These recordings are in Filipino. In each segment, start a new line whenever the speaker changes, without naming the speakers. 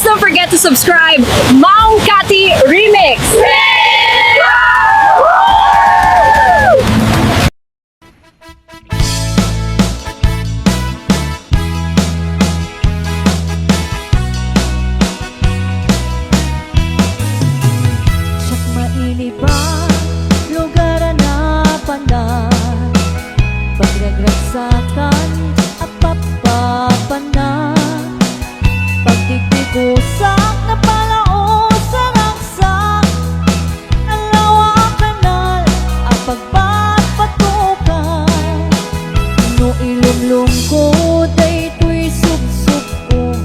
don't forget to subscribe. Maong Kati Remix!
Siyak mainit ba lugar na pandan, pagragratsakan at papapanan, pagdikdikusak na palao sa raksak, ang lawa kanal at pagpapatukan. No ilumlum ko daytoy subsub ko,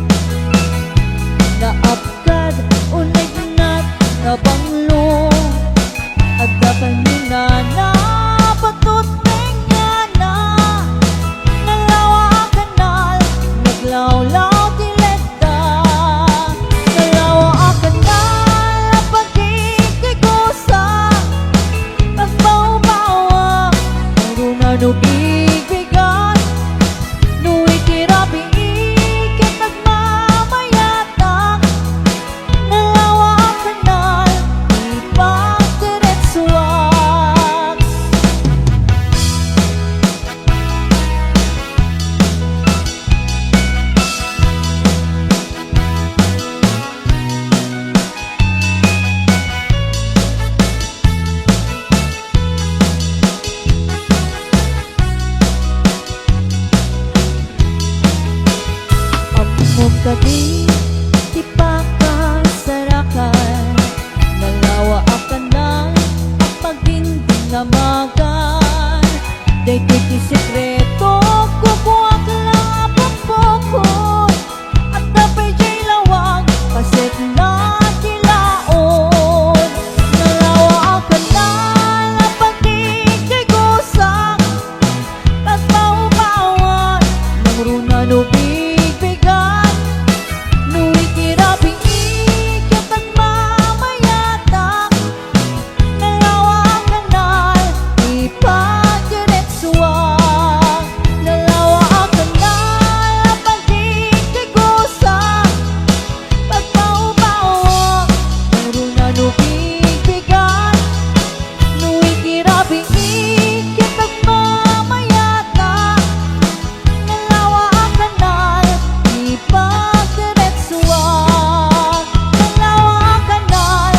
naapkad unig nat na banglo, at dapat nina na patot nga na, nalawa kanal naglawlaw dileta, nalawa kanal pagkikikusa, pagbaw-bawa maruna no bigbigan, no ikirabi ikit nagmamayatak, nalawa kanal ipagdiretsuak. Among gabi, di pa kasarakan, nalawa kanal ang pagdinding namagan, daytoy ti sekreto kukuwak lang pagpukod, at tapay jay lawag paset na tilaon, nalawa kanal ang pagkikigusak, pagbaw-bawan ng runa no bigbigan, no ikirabi ikit nagmamayatak, nalawa kanal ipagdiretsuak, nalawa kanal pagkikigusak, pagbaw-bawa ng runa no bigbigan, no ikirabi ikit nagmamayatak, nalawa kanal ipagdiretsuak, nalawa kanal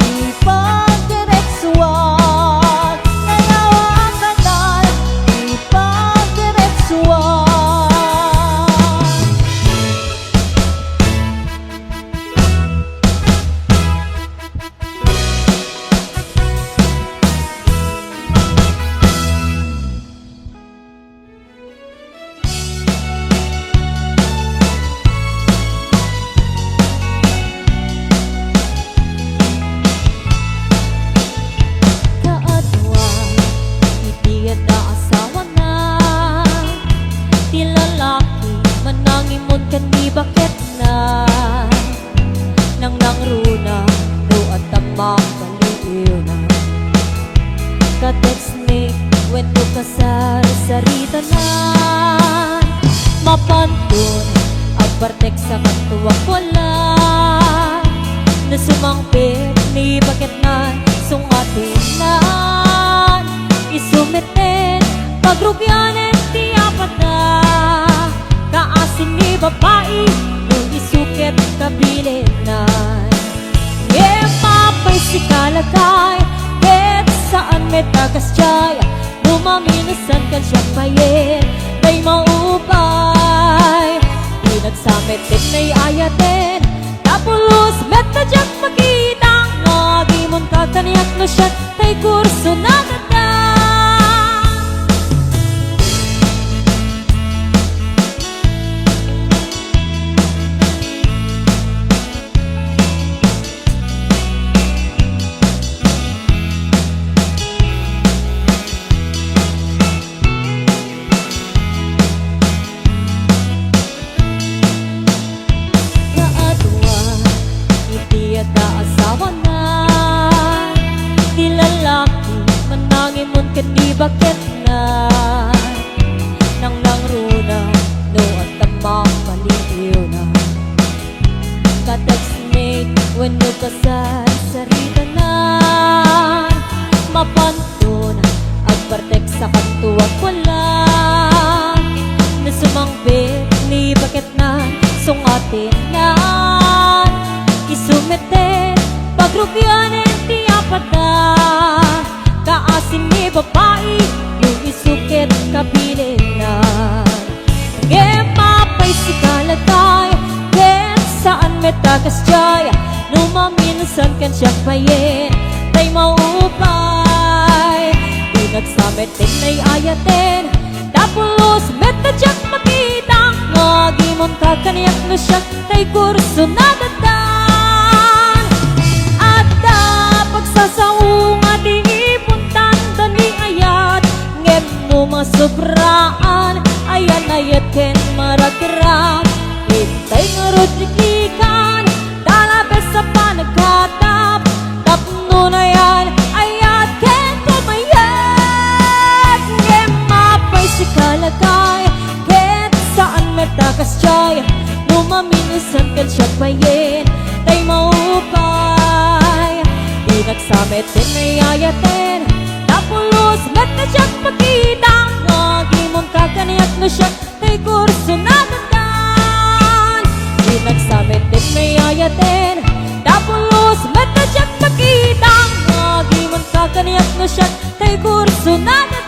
ipagdiretsuak, nalawa kanal ipagdiretsuak. Kaadwa, itiyan na asawa na, ti lalaki manangimon kan di bakit na, nang nangruna do at tamak baliw na, kateks ni wento kasar sarita na, mapantun agbartek sa katuwak wala, na sumangpit ni bakit na sungatin na, isumiten pagrugyanen ti apat na, kaasin ni babae nung isukit kabilin na, mapay si kalagay ket saan may tagas jay, lumaminasan kan siyang bayin may maupay, pinagsamit din may ayatin, napulos met na diyang makita, ngagimon kakaniyak no siya tay kurso na ganda. Kaadwa, iti at asawa na, di lalaki manangimon kan di bakit na, nang langruna no at tamak baliw na, katag Wenno ka sa saritanan mapantun agpartek sa kantuwag wala na sumangbit ni bakit na sungatin na isumete pagrubyanin ti apata kaasin ni babae yung isukit kabilinan Gemapay si kalagay ken saan metakas jaya numaminsan kan siya payen tay maupay di nagsamet din ay ayaten tapos metadyak makita ngagimon ka kaniyak no siya tay kurso nadatan at pagsasaunga di ipuntan dani ayat ngem mo masubraan ayan ayat ken maragram itay ngarudlikan dalabes sa panagkatap tapno na yan ayat ken tumayat ngemapay si kalagay ken saan metakas jay numaminusan ken siya payen tay maupay di nagsamet din ay ayaten tapos metadyak makita ngagimon ka kaniyak no siya tay kurso nadatan di nagsamet din may ayaten tapos metadyak makita ngagimon ka kaniyak no siya tay kurso nadatan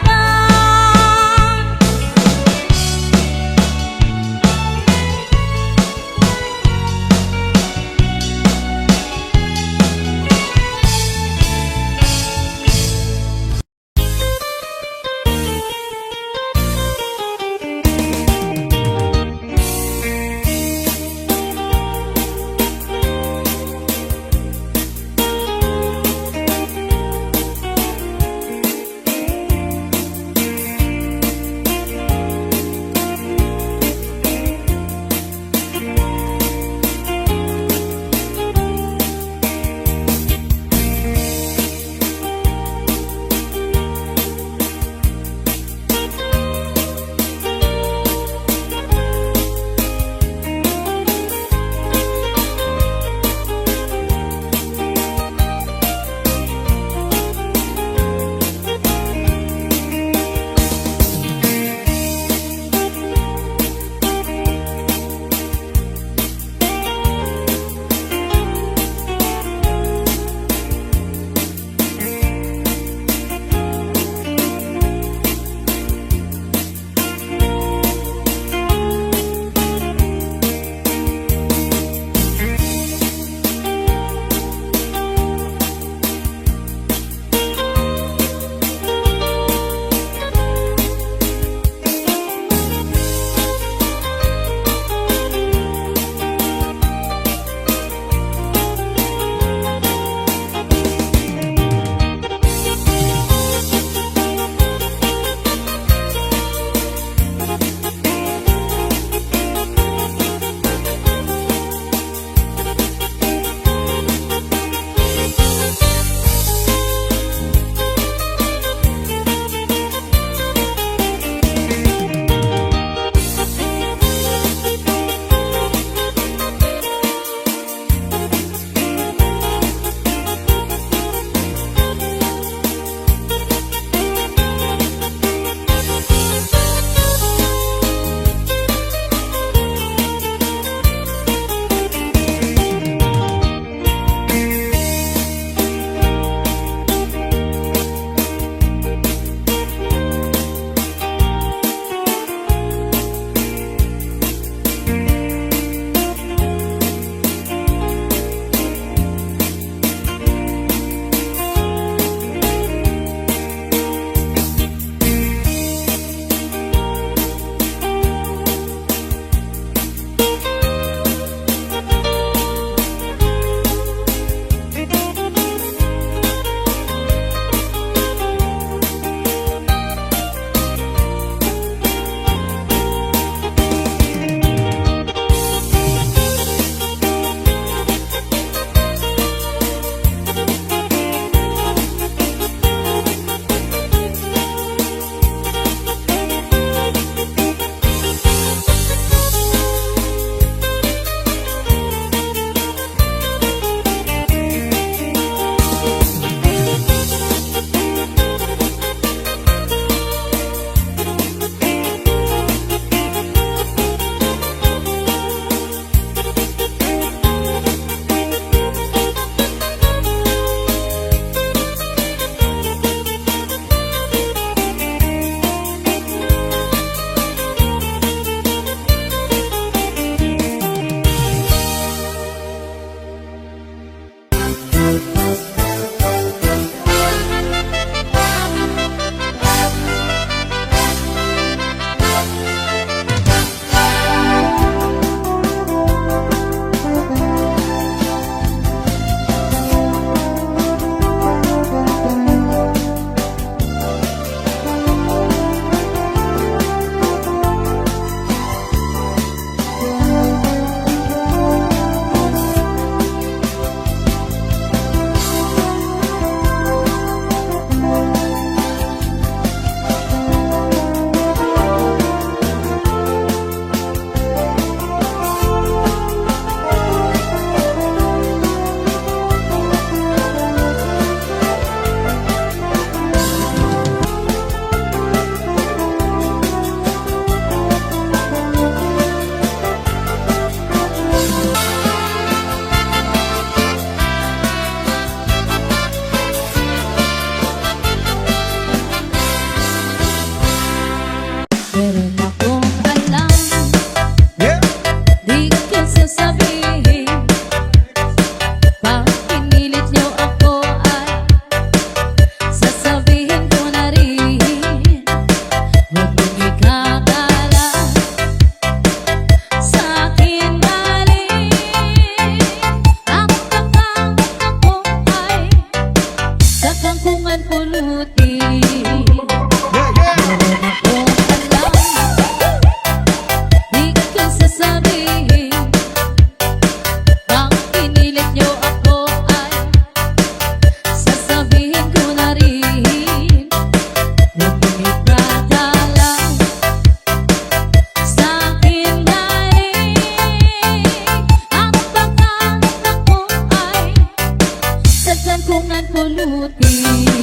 kung nagpulutin.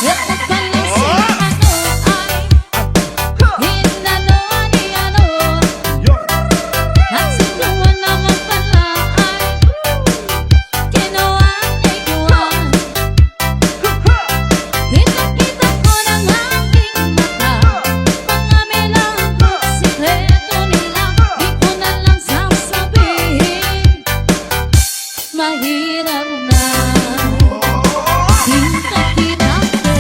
Ito pala si ano ay hinano ni ano, at si Juan naman pala ay ginawa ni Juan. Kita-kita ko ng aking mata, mga melangkot sikreto nila, di ko na lang sasabihin. Mahirap na kita-kita ko,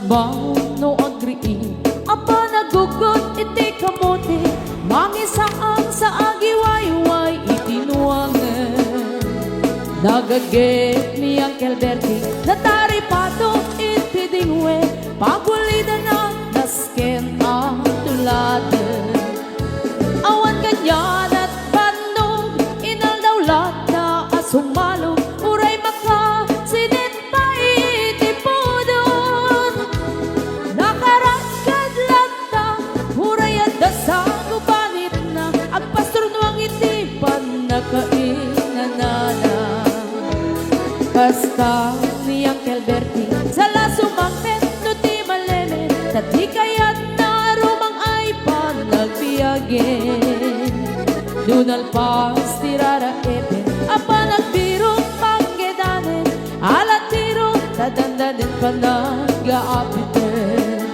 Parbaw no agree apa nagugot iti kamote mangisaan sa agiwayway itinuangan nagaget ni Uncle Bertie natari pato iti dingwe pagulida na nasken ang tuladan awan kanyan at bandog inaldawlat na asumalog uray maka sinit pa iti pudon nakaragkad lagta uray at dasang ubanit na agpastor nuang iti panakainanana basta ni Uncle Bertie sa lasumangpet no ti maleme tati kayat na rumang ay panagbiyagen dunal pas tirara epen apa nagbiro panggedanen alatiro tadandanen panag-aapiten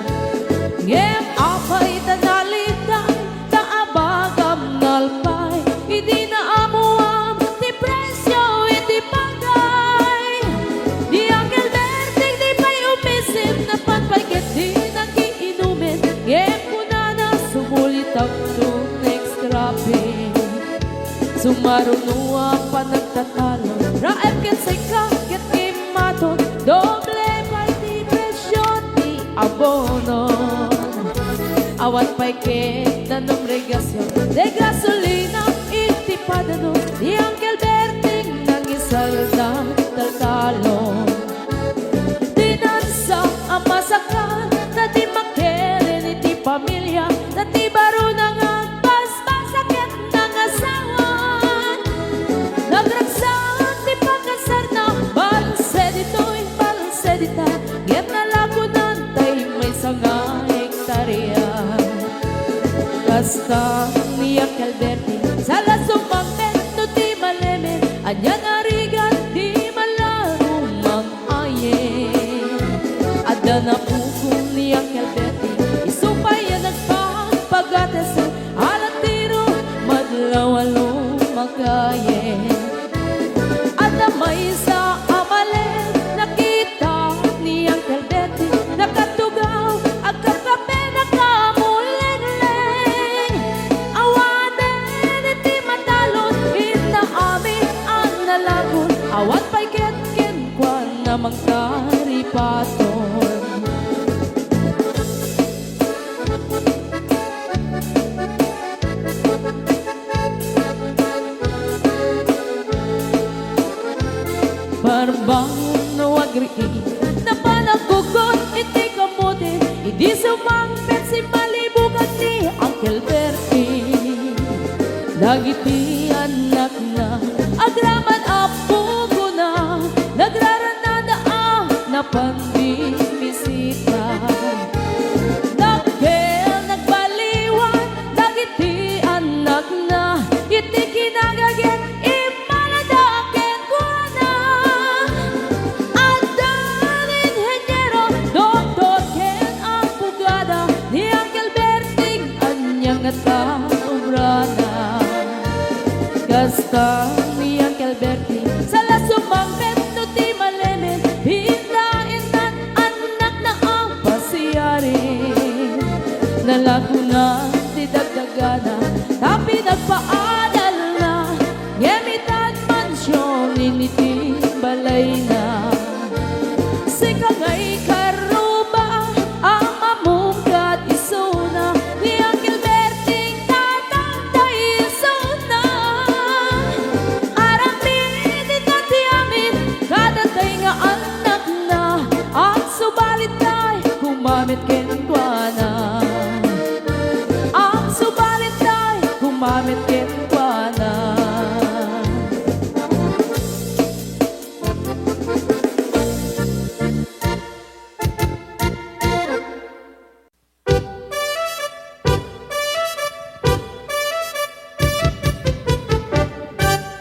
ngem apay tanalitay taabagam nalpay hindi na amuam ti presyo iti pagay di Uncle Bertie di pa'y umisim na panpagket di nagiinumin ngem kunana sumulit ang next grabe sumaruno ang panagtatalo raep ket say ket kimaton doble pa'y ti presyo ti abono awan pa'y ket nanom regasyon de gasolina iti padano di Uncle Bertie nangisalda taltalon dinansa ang masakan na di makeren iti pamilya na ti baro nang agpaspasaket ng asawan nagragsak ti pagkasar na balse dito'y balse dita ngem nalakunan tay may sanga hektarya basta ni Uncle Bertie sa lasumangpet no ti malemen anya narigat di malarumang ayen adda na pukong ni Uncle Bertie isupay yan nagpapagatesan alatiro madlawalo magayen adda may sa amalen nakita ni Uncle Bertie nakatugaw agkakape nakamuleng-leng awanen iti matalon inaami ang nalagon awan pa'y ketken kwan na magkaripaton Parbaw no agree na panagugot iti kamote idi sumangpet si malibugan ni Uncle Bertie dagiti anak na agraman apugo na nagraranada na panbimisita nagkel nagbaliwan dagiti anak na iti kinagaget imaladaken ko na adan inhenyero doktor ken ang pugada ni Uncle Bertie anyang nataumrana kasta ni Uncle Bertie sa lasumangpet no ti malemen hindain nan anak na ang pasiyarin nalagunan ti dagdagana tapi nagpaadal na ngemitan mansyon initi balay na sikangay karuba ang mamungkat isuna ni Uncle Bertie tatangday isuna aramin ikati amin kadatay nga anak na ang subalit ay kumamit kenkwana ang subalit ay kumamit kenkwana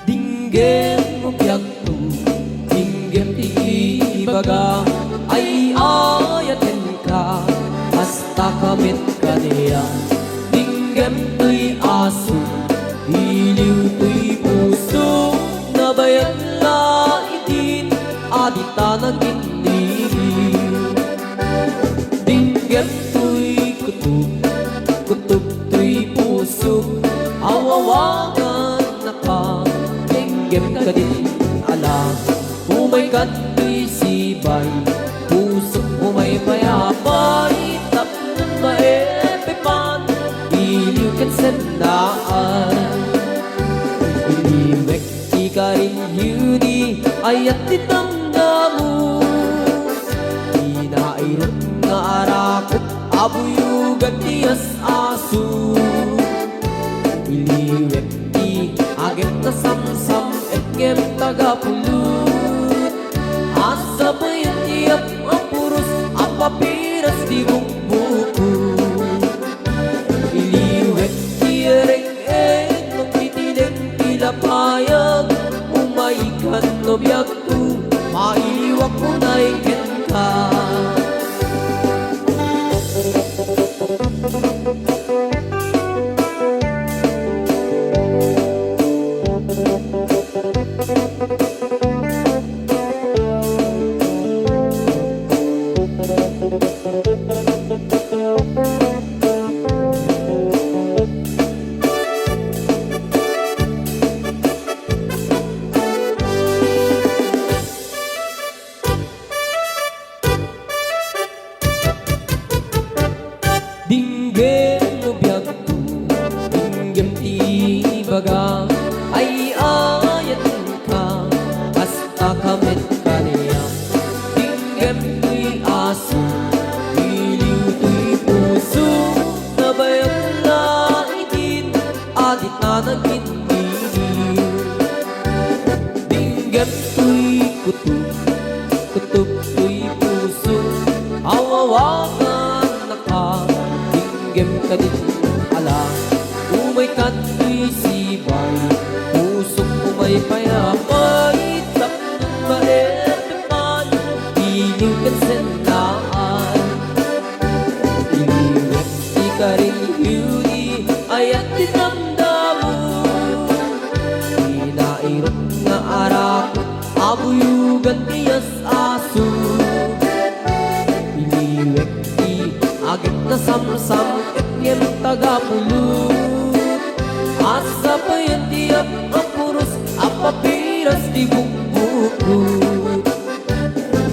Dinggem ugyaktu dinggem ti ibaga ay ayaten ka hasta kamit kaniya dinggem tuy aso iliw tuy puso nabayan la itin adita ng giniliw Tinggem ka din ala umay kato'y sibay puso mo may payapay tapnon maepepan iliw kat sandaan iliwek di ka rin yudi ayat tinamdamu inairot nga arakot abuyugan tiyas asu iliwek di agem na samsam etgem tagapulut asa pa yung tiyap ang puros ang papiras di bukbuku iliwek di ereng-eng magtitinig tilapayag umaikan no biyag ko mailiwak ko na ikin ka Dinggem no biyag ko dinggem ti baga ay ayatin ka basta kamit ka niya dinggem to'y aso iliw to'y puso nabayang na itin adit na nagindiniw dinggem to'y kutub kutub to'y puso awawakan na ka dinggem ka din ala umay kato'y sibay pusok umay payapay tapnon maepepan iliw kat sandaan iliwek di ka rin yudi ayat tinamdamu inairot nga arakot abuyugan tiyas aso iliwek di agit na samsam etngem tagapulut asa pa yan tiyap ang puros ang papiras di bukbukut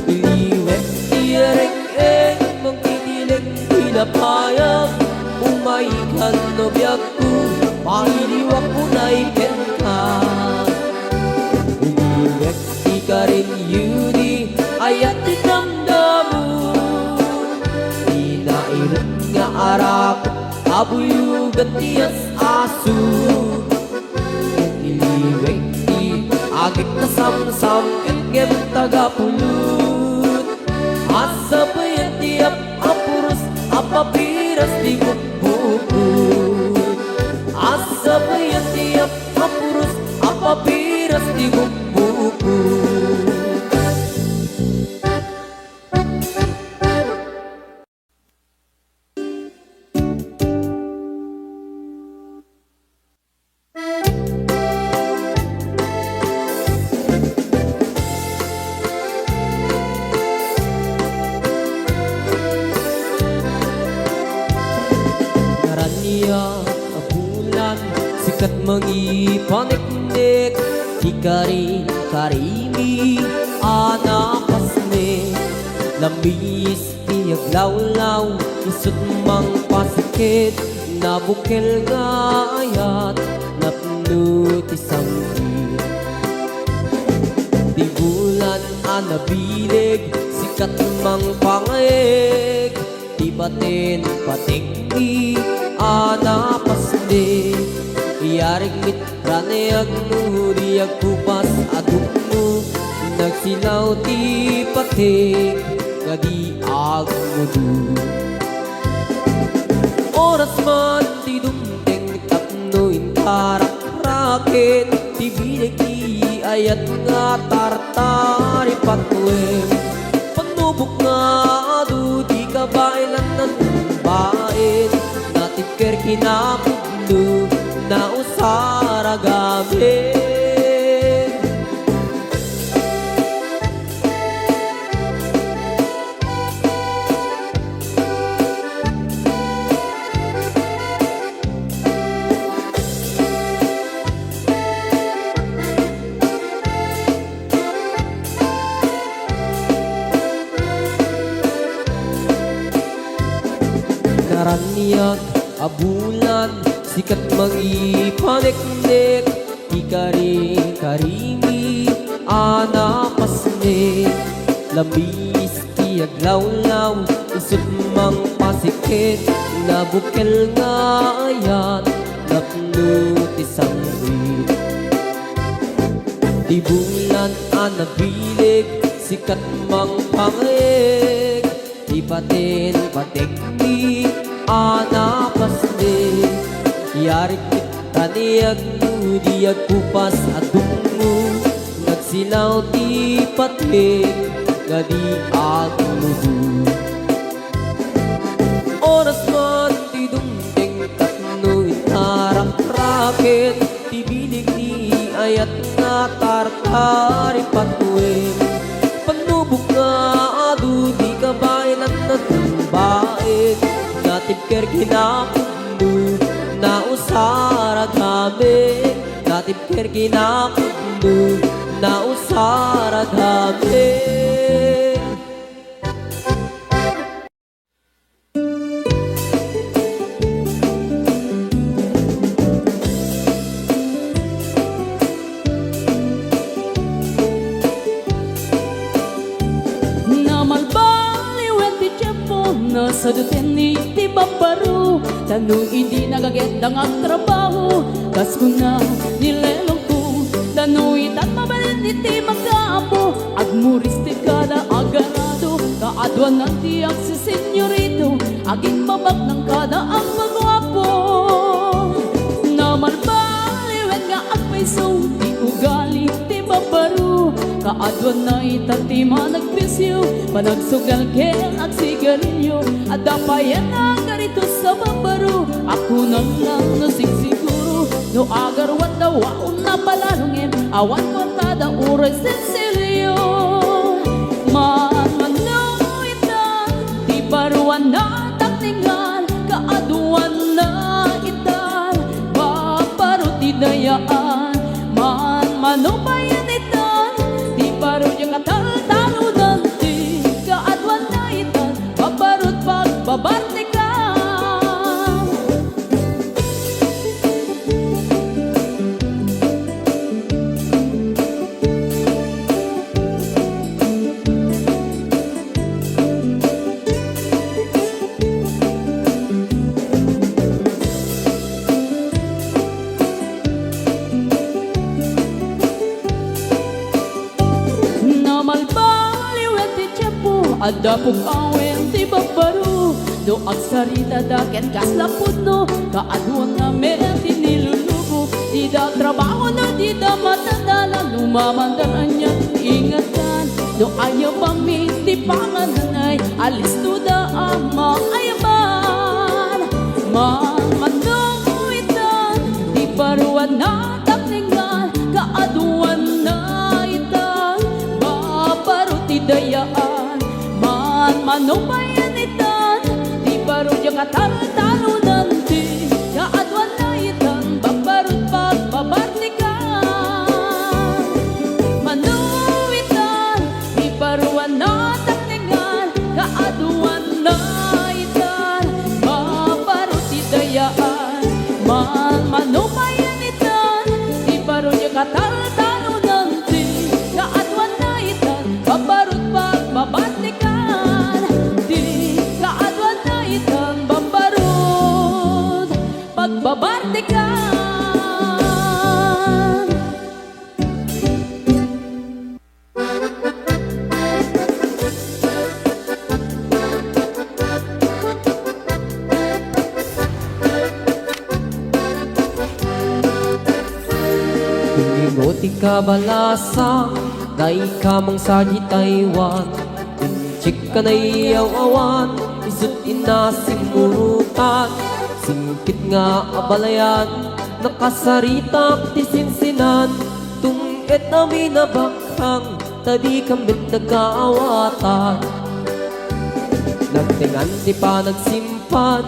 iliwek di ereng-eng magtitilig tilapayag umaikan no biyag ko mailiwak ko na ikin ka iliwek di ka rin yudi ayat tinamdamu inairot nga arakot abuyugan tiyas aso iliwek di agit na samsam etgem tagapulut asa pa yan tiyap ang puros ang papiras di bukbukut asa pa yan tiyap ang puros ang papiras di bukbukut Naraniya a bulan sikat mangipaniknik di ka rin karimi anapasne lambis tiyag lawlaw isut mang pasikit nabukel nga ayat napno ti sangkit di bulan anabilig sikat mang pangayeg di batin patigdi anapasne iyarig mit ranayag mo diyag kupas adukno nagsilaw ti patig kadi agmudu oras man ti dumteng tapno intarak-raket ti binig ti ayat nga tartari patwem panubok nga adu di kabailan ng bain natiker kinapudlo na usara gabi Abulan, sikat mangipanek-nek, ikari-karimi, anapasnek. Labis tiyaglaw-law, isut mang pasikit, nabukel nga ayan, napnut isang wit. Di bulan anabilig, sikat mang pangayeg, di patin patekni, anapasnek. Yarik kita niyag mo, diyag kupas adungo, nagsilaw di patik, nga di aglubo. Oras man di dumding katno itarang raket, di bilig ni ayat nga tartari patuin. Panubok nga adu di kabayan at natumbain, natipker kinakundo na usara gamin, natipker kinakundo na usara gamin.
Sa dutin ni ti babaru, tanong hindi nagaget ang trabaho. Kas ko na nilelong ko, tanong itat mabalin iti magkaapo. Agmuris ti kada agarado, kaadwan ng tiyak si senyorito, aging babag ng kada ang magwapo. Naman baliwen nga agpaiso, di ugali ti babaru, kaadwan na itati managpisyo, panagsugal kel ag sigarilyo. Adapayan na ganito sa babaru, ako na lang nasigsiguro, no agarwan daw waon na palalungin, awan kontada uray sensilyo. Manmano ita, di baruan na takningan, kaaduan na ita, babaru ti dayaan. Manmano bayan ita, di baru yung katal-talo nanti, kaaduan na ita, babarut pagbabarte ka. Namalbaliwet ti tiempo, adapog awen ti babaru, do agsarita daken kaslapod no, kaaduan na meron ti nilulubo. Di da trabaho na di da matandala, lumamandaran niya ingatan, do ayaw pamit ti pangananay, alis to da ang maayaman. Mamano itan, di baruan na takningan, kaaduan na itan, babaru ti dayaan. Manmano bayan itan, di baro yung katal-talo nanti, kaadwan na itan, babarut pagbabarte ka. Mano itan, di baruan na takningan, kaaduan na itan, babarut ti dayaan. Manmano bayan itan, di baro yung katal-talo nanti, kaadwan na itan, babarut pagbabarte ka. Di kaadwan na itan, babarut pagbabarte ka.
Tingingo ti kabalasang, day kamang sa di Taiwan. Inchik ka na iyaw-awan, isut inasimurutan. Singkit nga abalayan, nakasaritak ti sinsinan. Tungit na minabakhang, tadi kambit nagkaawatan. Nagtingan ti pa nagsimpan,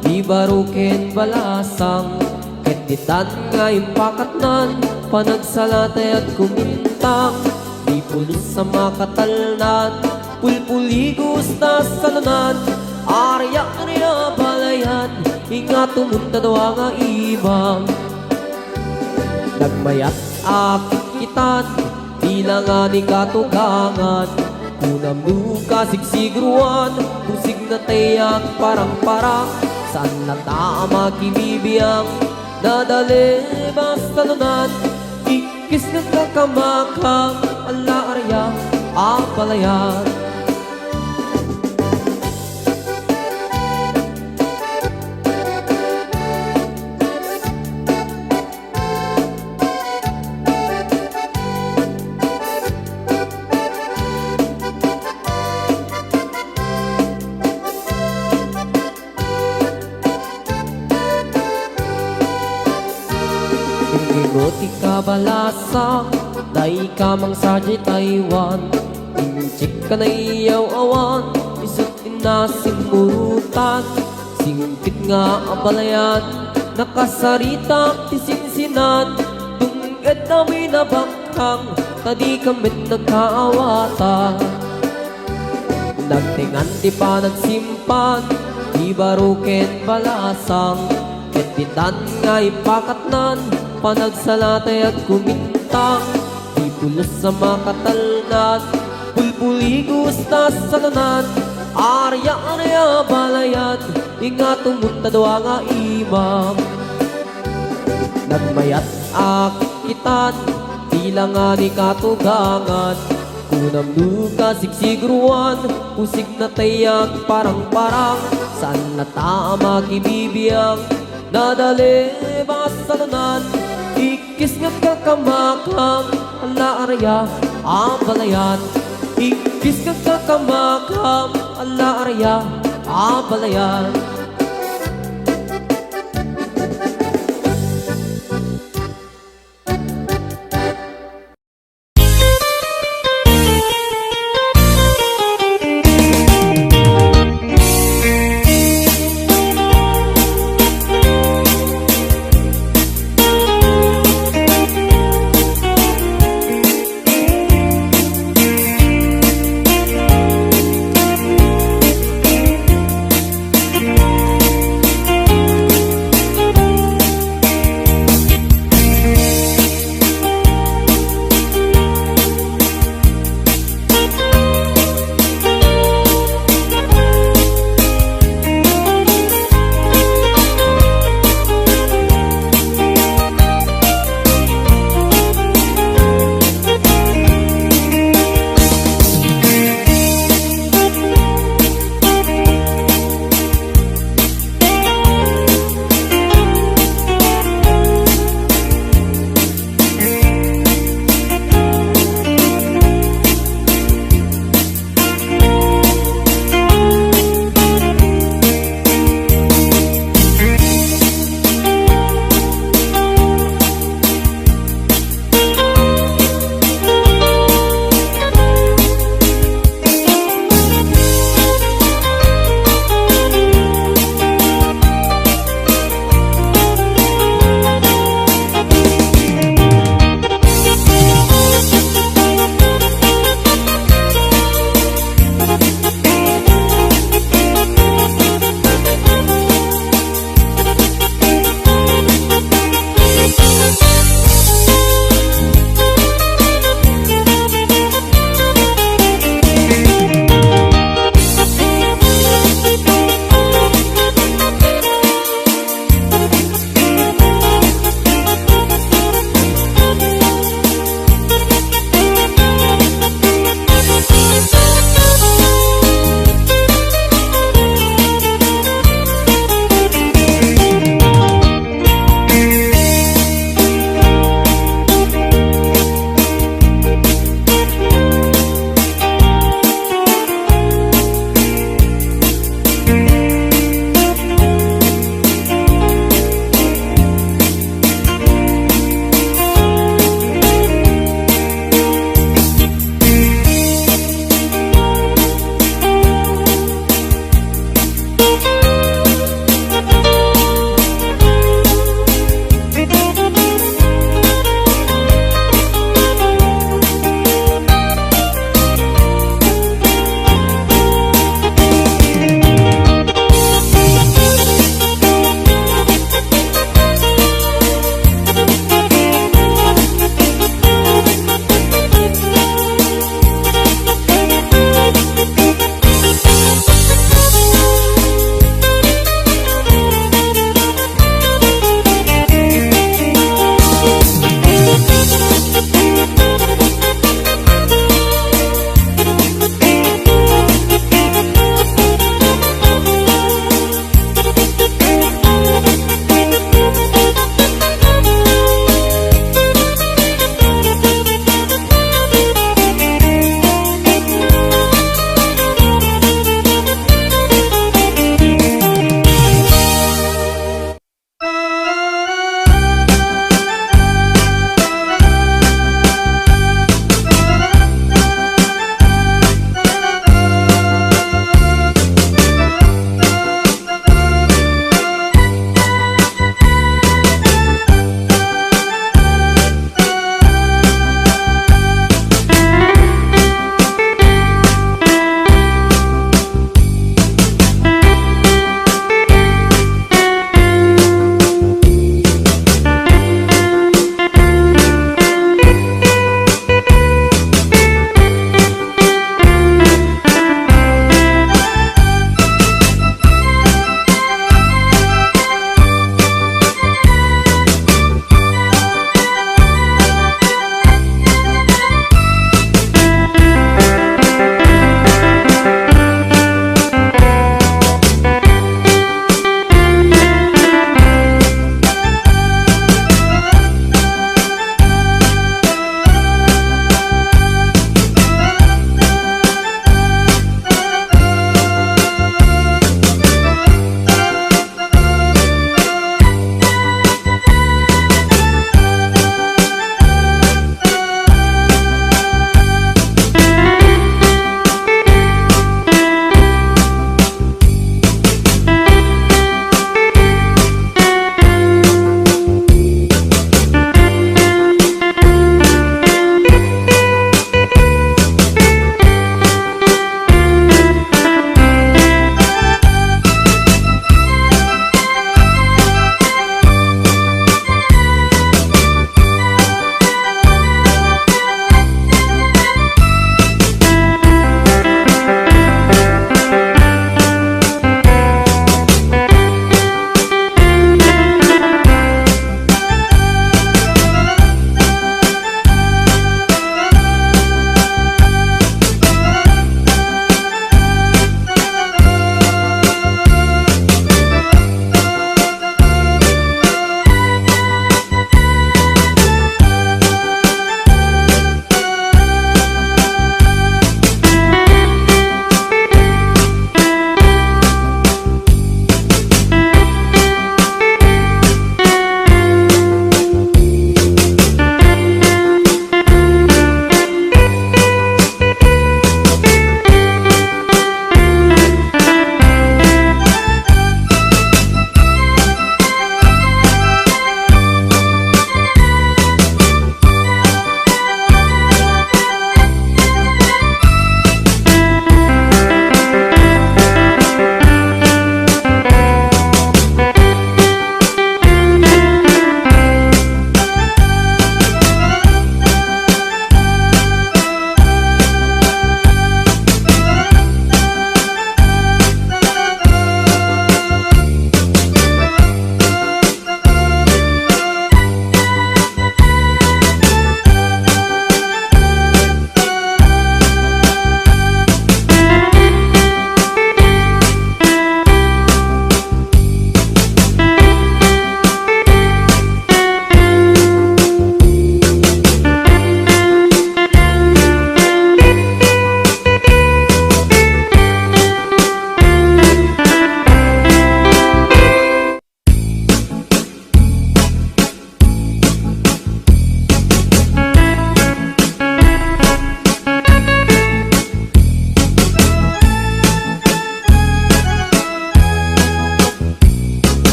di baruken balasang. Keditan nga impakatnan, panagsalatay at kumintang. Di pulos sa makatalnan, pulpuligos na salunan, Arya niya balayan, ingat tumunta daw nga ibang. Nagmayat akit kitan, tila nga ni katugangan. Kunam luka sigsigruan, pusig na tayang parang-parang. Saan na tama kinibiyang, nadali basta nunan. Ikis ng kakamakang, ala arya, apalayan. Ingoti ka balasa, day ka mang sa Taiwan. Inchik ka na iyaw awan, isot inasimurutan. Singkit nga abalayan, nakasarita tisinsinan. Tunggad na binabakhang, tadi kambit nagkaawata. Nagtingan di pa nagsimpan, di baruken balasang. Ketitan nga ipakatnan, panagsalatay at kumintang. Di pulos sa makatalnan, pulpuligos na sa kanan. Arya anaya balayan, ingat tumunta daw nga imam. Nagmayat akitan, tila nga ni katugangan. Kunam luka sigsigruan, pusig na tayag parang-parang. Saan na tama kinibiyang, nadali basta nunan. Ikis nga kakamakang, ala arya, apalayan. Ikis nga kakamakang, ala arya, apalayan.